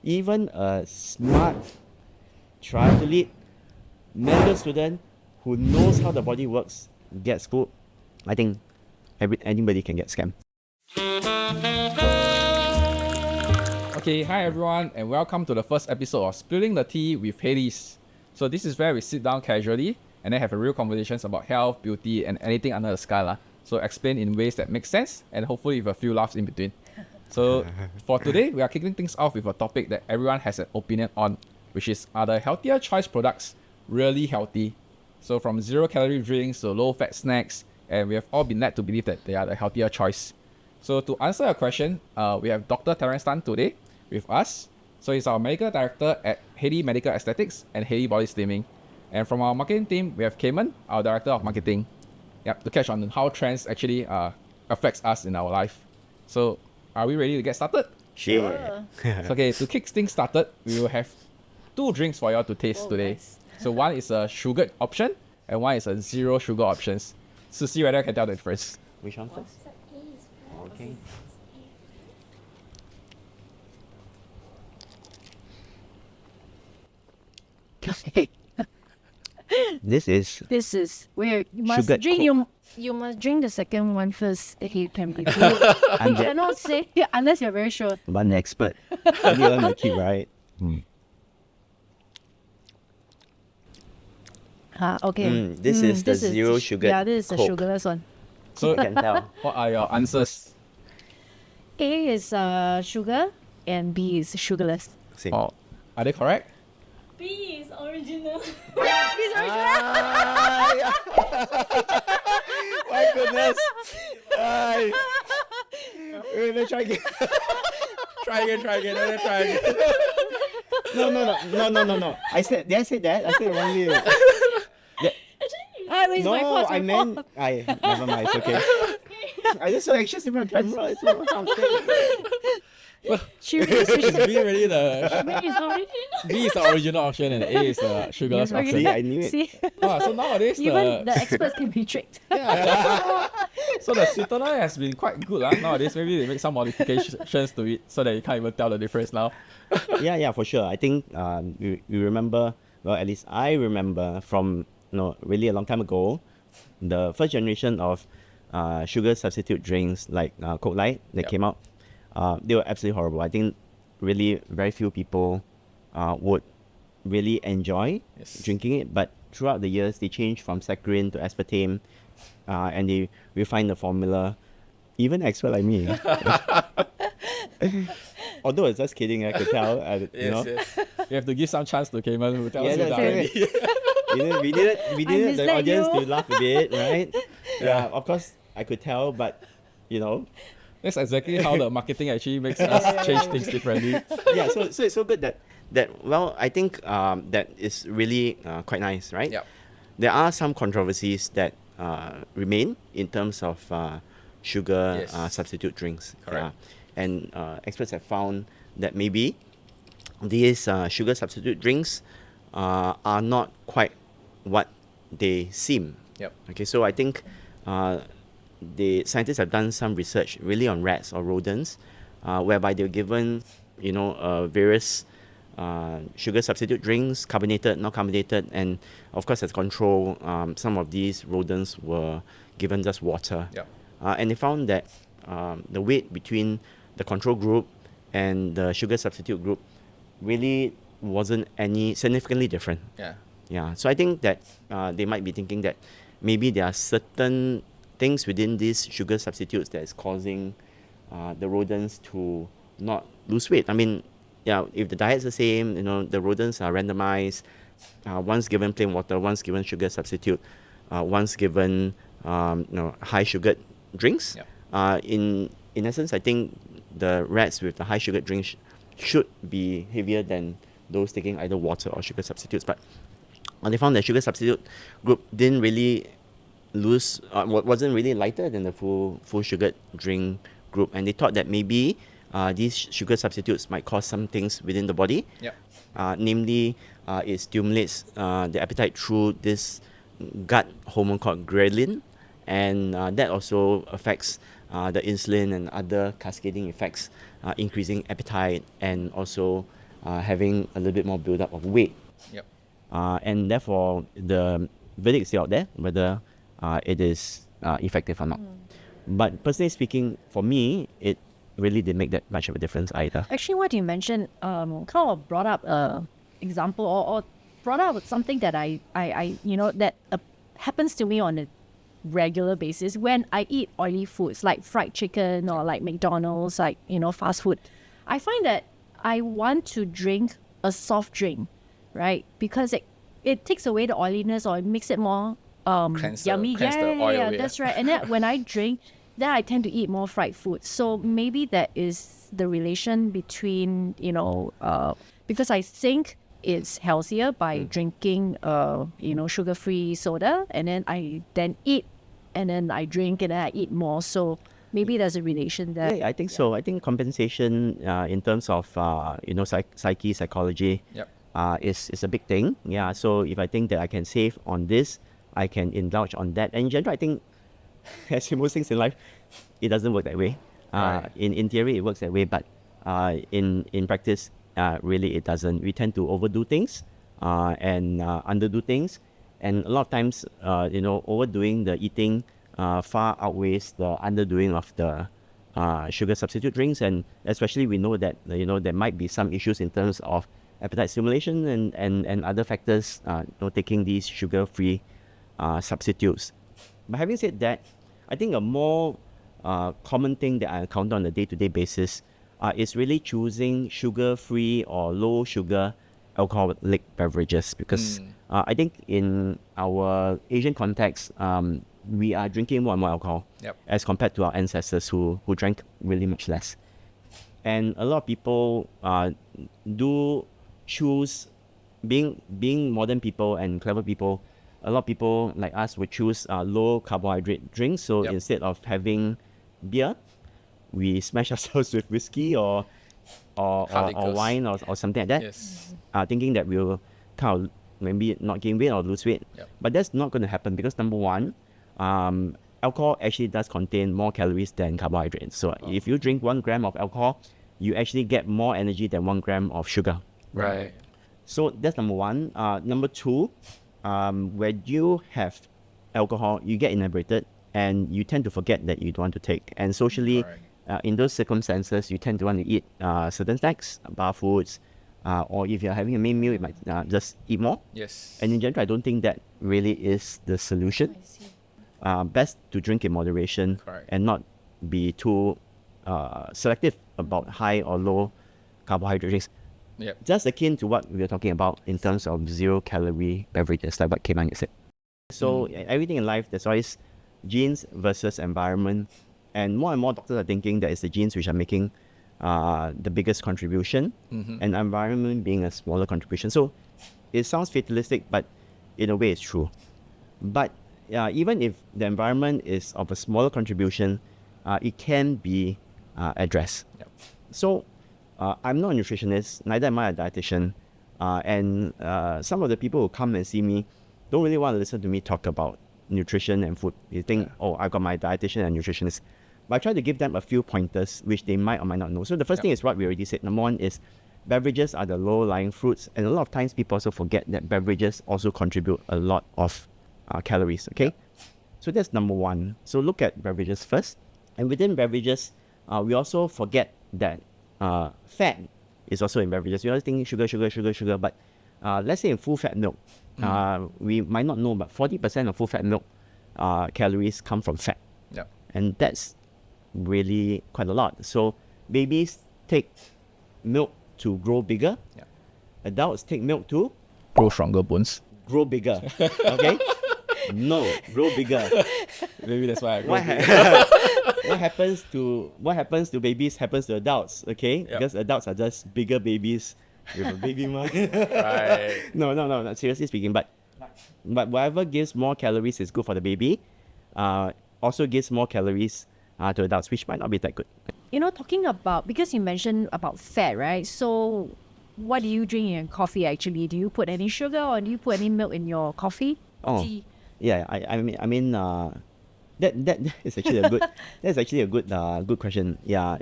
even a smart triathlete, medical student who knows how the body works gets fooled, I think anybody can get scammed. Okay, hi everyone, and welcome to the first episode of Spilling the Tea with Halley's. So this is where we sit down casually and then have a real conversations about health, beauty, and anything under the sky lah. So explain in ways that make sense and hopefully with a few laughs in between. So for today, we are kicking things off with a topic that everyone has an opinion on, which is, are the healthier choice products really healthy? So from zero-calorie drinks to low-fat snacks, and we have all been led to believe that they are the healthier choice. So to answer your question, we have Dr. Terence Tan today with us. So he's our medical director at Halley Medical Aesthetics and Halley Body Slimming. And from our marketing team, we have Khay Mun, our director of marketing. Yep, to catch on how trends actually affects us in our life. So are we ready to get started? Sure. So, okay, to kick things started, we will have two drinks for you all to taste today. Nice. So one is a sugared option and one is a zero sugar options. So see whether I can tell the difference. Which one first? Okay. This is where you must Sugared drink. Coke. You must drink the second one first. If you can be good. I'm You the cannot say unless you're very sure. one expert. You learn the key, right? Okay. This is the zero sugar. Yeah, this is the Coke. sugarless one. So You can tell. what are your answers? A is sugar and B is sugarless. Same. Oh, are they correct? B is original. My goodness. Ay. Wait, let's try again. Try again, let me try again. No. Did I say that? I said it wrongly. It's my fault. No, I meant. Never mind. It's okay. I just so anxious in front of camera. It's not something. She really switched. Is B really the B is original. B is the original option and A is the sugarless Yes, option. See, I knew it. See, So nowadays even the experts can be tricked. so the sweetener has been quite good nowadays. Maybe they make some modifications to it so that you can't even tell the difference now. Yeah, for sure. I think you remember, well, at least I remember from really a long time ago, the first generation of sugar substitute drinks like Coke Light that came out. They were absolutely horrible. I think really very few people would really enjoy drinking it. But throughout the years, they changed from saccharin to aspartame, and they refined the formula. Even expert like me. Although it's just kidding, I could tell. You have to give some chance to Khay Mun who tells you that's that right. already. we needed the misled audience you. to laugh a bit, right? Yeah, of course I could tell, but That's exactly how the marketing actually makes us change things differently. yeah. So it's so good that well, I think that is really quite nice, right? Yep. There are some controversies that remain in terms of sugar Yes. substitute drinks. Correct. And experts have found that maybe these sugar substitute drinks are not quite what they seem. Yep. Okay, so I think the scientists have done some research really on rats or rodents, whereby they're given, various sugar substitute drinks, carbonated, not carbonated, and of course as control, some of these rodents were given just water. Yep. And they found that the weight between the control group and the sugar substitute group really wasn't any significantly different. Yeah. Yeah, so I think that they might be thinking that maybe there are certain things within these sugar substitutes that is causing the rodents to not lose weight. I mean, if the diet's the same, the rodents are randomized. One's given plain water, one's given sugar substitute, one's given high sugared drinks. Yep. In essence, I think the rats with the high sugar drinks should be heavier than those taking either water or sugar substitutes. But they found that sugar substitute group didn't really wasn't really lighter than the full sugared drink group, and they thought that maybe these sugar substitutes might cause some things within the body. Yep. Namely, it stimulates the appetite through this gut hormone called ghrelin, and that also affects the insulin and other cascading effects, increasing appetite and also having a little bit more build-up of weight. Yep. And therefore, the verdict is still out there whether it is effective or not. But personally speaking, for me, it really didn't make that much of a difference either. Actually, what you mentioned kind of brought up a example or brought up something that I that happens to me on a regular basis when I eat oily foods like fried chicken or like McDonald's, like, fast food. I find that I want to drink a soft drink, right? Because it takes away the oiliness or it makes it more yummy. Cleanse the oil away, That's right. And then when I drink, then I tend to eat more fried food. So maybe that is the relation between, because I think it's healthier by drinking, sugar-free soda, and then I eat, and then I drink, and then I eat more. So maybe there's a relation there. Yeah, I think so. I think compensation in terms of psychology Yep. is a big thing. Yeah. So if I think that I can save on this, I can indulge on that. And in general, I think as in most things in life, it doesn't work that way. Right. In theory, it works that way, but in practice, really it doesn't. We tend to overdo things and underdo things, and a lot of times, overdoing the eating far outweighs the underdoing of the sugar substitute drinks, and especially we know that there might be some issues in terms of appetite stimulation and other factors. Taking these sugar-free substitutes. But having said that, I think a more common thing that I encounter on a day-to-day basis is really choosing sugar-free or low-sugar alcoholic beverages, because I think in our Asian context, we are drinking more and more alcohol as compared to our ancestors who drank really much less. And a lot of people do choose, being modern people and clever people, a lot of people like us would choose low carbohydrate drinks. So instead of having beer, we smash ourselves with whiskey or wine or something like that. Yes. Thinking that we'll kind of maybe not gain weight or lose weight. But that's not going to happen because number one, alcohol actually does contain more calories than carbohydrates. So if you drink 1 gram of alcohol, you actually get more energy than 1 gram of sugar. Right. So that's number one. Number two, when you have alcohol, you get inebriated and you tend to forget that you don't want to take. And socially, in those circumstances, you tend to want to eat certain snacks, bar foods, or if you're having a main meal, you might just eat more. Yes. And in general, I don't think that really is the solution. Best to drink in moderation and not be too selective about high or low carbohydrate drinks. Yep. Just akin to what we were talking about in terms of zero-calorie beverages, like what Khay Mun said. So everything in life, there's always genes versus environment. And more doctors are thinking that it's the genes which are making the biggest contribution, and environment being a smaller contribution. So it sounds fatalistic, but in a way it's true. But even if the environment is of a smaller contribution, it can be addressed. So I'm not a nutritionist, neither am I a dietitian. And some of the people who come and see me don't really want to listen to me talk about nutrition and food. They think, I got my dietitian and nutritionist. But I try to give them a few pointers which they might or might not know. So the first thing is what we already said. Number one is beverages are the low-lying fruits. And a lot of times people also forget that beverages also contribute a lot of calories, okay? So that's number one. So look at beverages first. And within beverages, we also forget that fat is also in beverages. We always think sugar. But let's say in full-fat milk, we might not know, but 40% of full-fat milk calories come from fat. And that's really quite a lot. So babies take milk to grow bigger. Adults take milk to Grow stronger bones. grow bigger. Okay? No, grow bigger. Maybe that's why I grow What, what happens to babies happens to adults, okay? Because adults are just bigger babies with a baby mind. Right. No, seriously speaking, but whatever gives more calories is good for the baby. Also gives more calories to adults, which might not be that good. Talking about, because you mentioned about fat, right? So what do you drink in your coffee actually? Do you put any sugar or do you put any milk in your coffee? Tea? Yeah, I mean, that is actually a good good question. Yeah,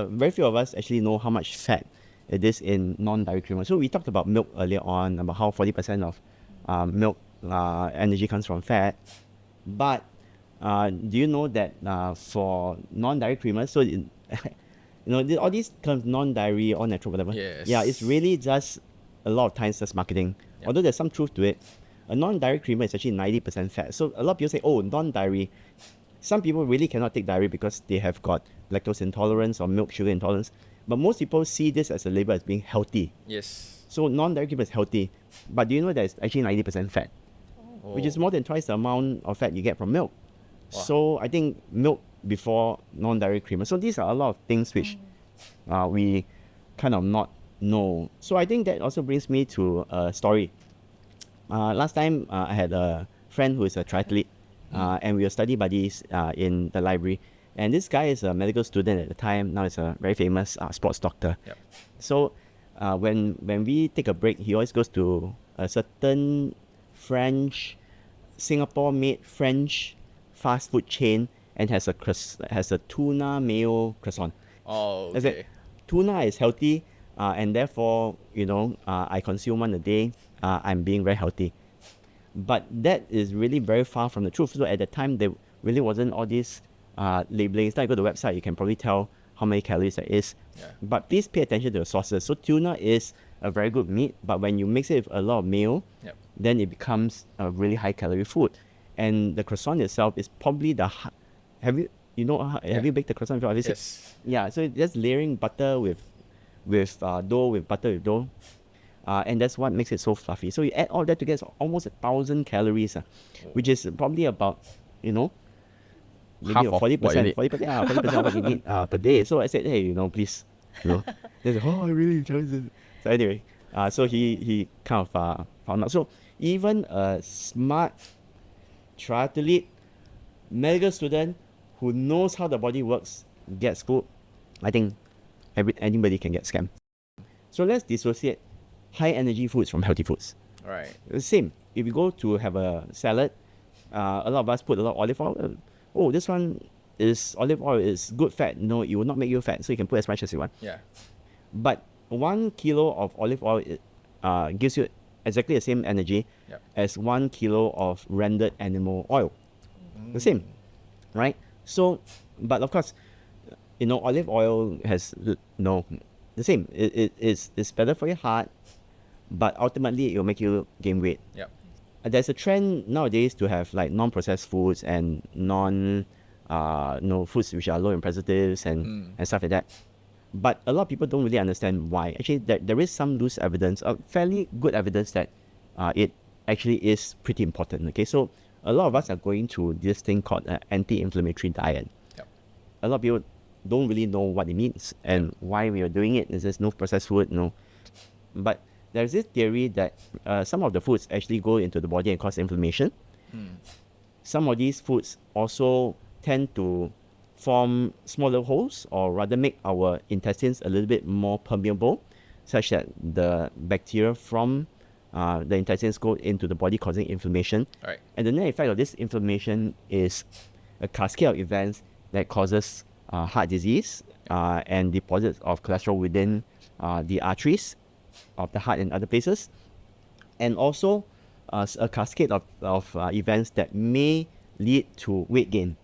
very few of us actually know how much fat it is in non-dairy creamer. So we talked about milk earlier on, about how 40% of milk energy comes from fat. But do you know that for non-dairy creamers, so all these terms, non-dairy, all natural, whatever. Yes. Yeah, it's really just a lot of times just marketing. Yep. Although there's some truth to it, a non-dairy creamer is actually 90% fat. So a lot of people say, oh, non-dairy. Some people really cannot take dairy because they have got lactose intolerance or milk sugar intolerance. But most people see this as a label as being healthy. Yes. So non-dairy creamer is healthy. But do you know that it's actually 90% fat? Which is more than twice the amount of fat you get from milk. Wow. So I think milk before non-dairy creamer. So these are a lot of things which we kind of not know. So I think that also brings me to a story. Last time I had a friend who is a triathlete, and we were study buddies in the library. And this guy is a medical student at the time. Now he's a very famous sports doctor. Yep. So when we take a break, he always goes to a certain Singapore-made French fast food chain and has a tuna mayo croissant. Oh, That's okay. it. Tuna is healthy, and therefore, I consume one a day. I'm being very healthy. But that is really very far from the truth. So at the time, there really wasn't all this labeling. It's like you go to the website, you can probably tell how many calories there is. Yeah. But please pay attention to the sources. So tuna is a very good meat, but when you mix it with a lot of mayo, Yep. then it becomes a really high calorie food. And the croissant itself is probably have you baked the croissant before? Have you seen- Yes. Yeah, so it's just layering butter with dough, with butter with dough. And that's what makes it so fluffy. So you add all that together, it's almost 1,000 calories, which is probably about, maybe Half of what you 40%, need. 40% of what you need per day. So I said, hey, please, They said, oh, I really enjoy this. So anyway, so he kind of found out. So even a smart triathlete, medical student who knows how the body works gets fooled. I think anybody can get scammed. So let's dissociate high energy foods from healthy foods. Right. The same. If you go to have a salad, a lot of us put a lot of olive oil. Oh, this one is olive oil is good fat. No, it will not make you fat, so you can put as much as you want. Yeah. But 1 kilo of olive oil gives you exactly the same energy Yep. as 1 kilo of rendered animal oil. The same, right? So, but of course, olive oil has the same. It's better for your heart, but ultimately it will make you gain weight. Yep. There's a trend nowadays to have like non-processed foods and foods which are low in preservatives and stuff like that. But a lot of people don't really understand why. Actually, there is some loose evidence, fairly good evidence that it actually is pretty important. Okay, so a lot of us are going to this thing called anti-inflammatory diet. Yep. A lot of people don't really know what it means and why we are doing it. There's no processed food, no. But there's this theory that some of the foods actually go into the body and cause inflammation. Some of these foods also tend to form smaller holes, or rather make our intestines a little bit more permeable, such that the bacteria from the intestines go into the body, causing inflammation. Right. And the net effect of this inflammation is a cascade of events that causes heart disease and deposits of cholesterol within the arteries of the heart and other places, and also a cascade of events that may lead to weight gain.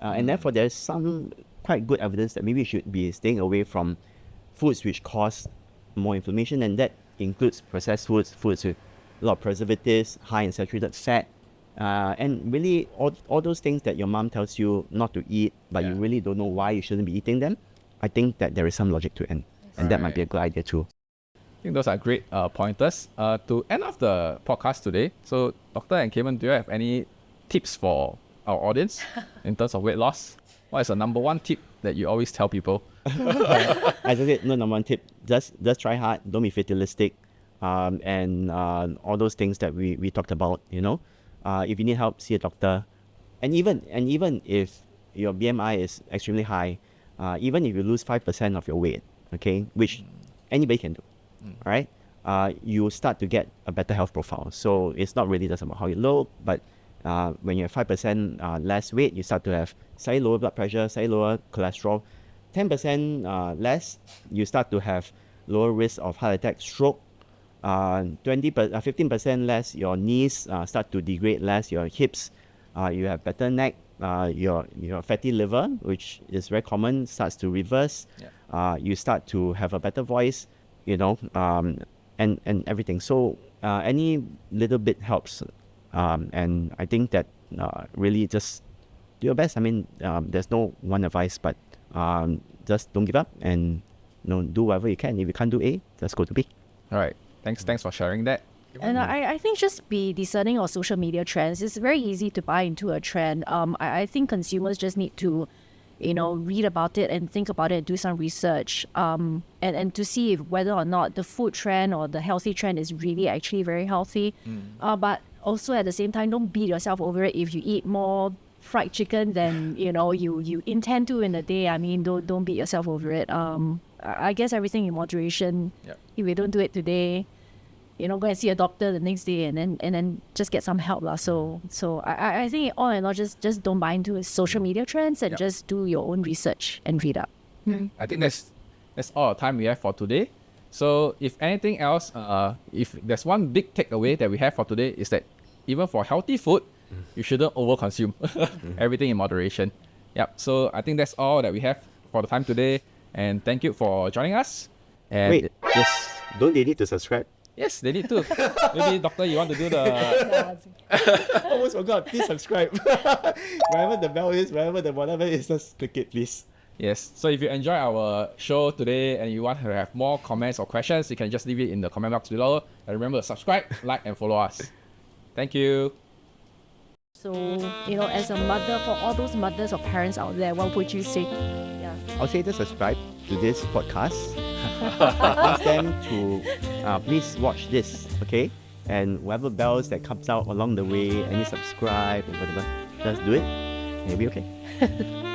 And therefore, there's some quite good evidence that maybe we should be staying away from foods which cause more inflammation, and that includes processed foods with a lot of preservatives, high in saturated fat, and really all those things that your mom tells you not to eat, but you really don't know why you shouldn't be eating them. I think that there is some logic to it, and that might be a good idea too. I think those are great pointers. To end off the podcast today, so Dr. and Khay Mun, do you have any tips for our audience in terms of weight loss? What is the number one tip that you always tell people? As I said, no number one tip. Just try hard. Don't be fatalistic, and all those things that we talked about. If you need help, see a doctor. And even if your BMI is extremely high, even if you lose 5% of your weight, okay, which anybody can do, right? You start to get a better health profile. So it's not really just about how you look, but when you have 5% less weight, you start to have slightly lower blood pressure, slightly lower cholesterol. 10% less, you start to have lower risk of heart attack, stroke. 15% less, your knees start to degrade less, your hips, you have better neck, your fatty liver, which is very common, starts to reverse. You start to have a better voice, and everything. So any little bit helps, and I think that really just do your best. I mean, there's no one advice, but just don't give up and do whatever you can. If you can't do A, just go to B. All right. Thanks for sharing that. And I think just be discerning of social media trends. It's very easy to buy into a trend. I think consumers just need to, read about it and think about it, do some research, and to see if whether or not the food trend or the healthy trend is really actually very healthy. But also at the same time, don't beat yourself over it if you eat more fried chicken than you intend to in a day. I mean, don't beat yourself over it. I guess everything in moderation. Yep. If we don't do it today, go and see a doctor the next day and then just get some help lah. So I think all in all, just don't buy into social media trends and just do your own research and read up. I think that's all the time we have for today. So if anything else, if there's one big takeaway that we have for today is that even for healthy food, you shouldn't overconsume. Everything in moderation. Yep. So I think that's all that we have for the time today. And thank you for joining us. And Wait, yes, don't they need to subscribe? yes, they need to. Maybe doctor, you want to do the Almost forgot. Please subscribe. Wherever the bell is, wherever the whatever is, just click it, please. yes. So if you enjoy our show today and you want to have more comments or questions, you can just leave it in the comment box below. And remember to subscribe, like, and follow us. Thank you. So, as a mother, for all those mothers or parents out there, what would you say? Yeah. I'll say just subscribe to this podcast. Ask them to please watch this, okay? And whatever bells that comes out along the way, any subscribe and whatever, just do it. It'll be okay.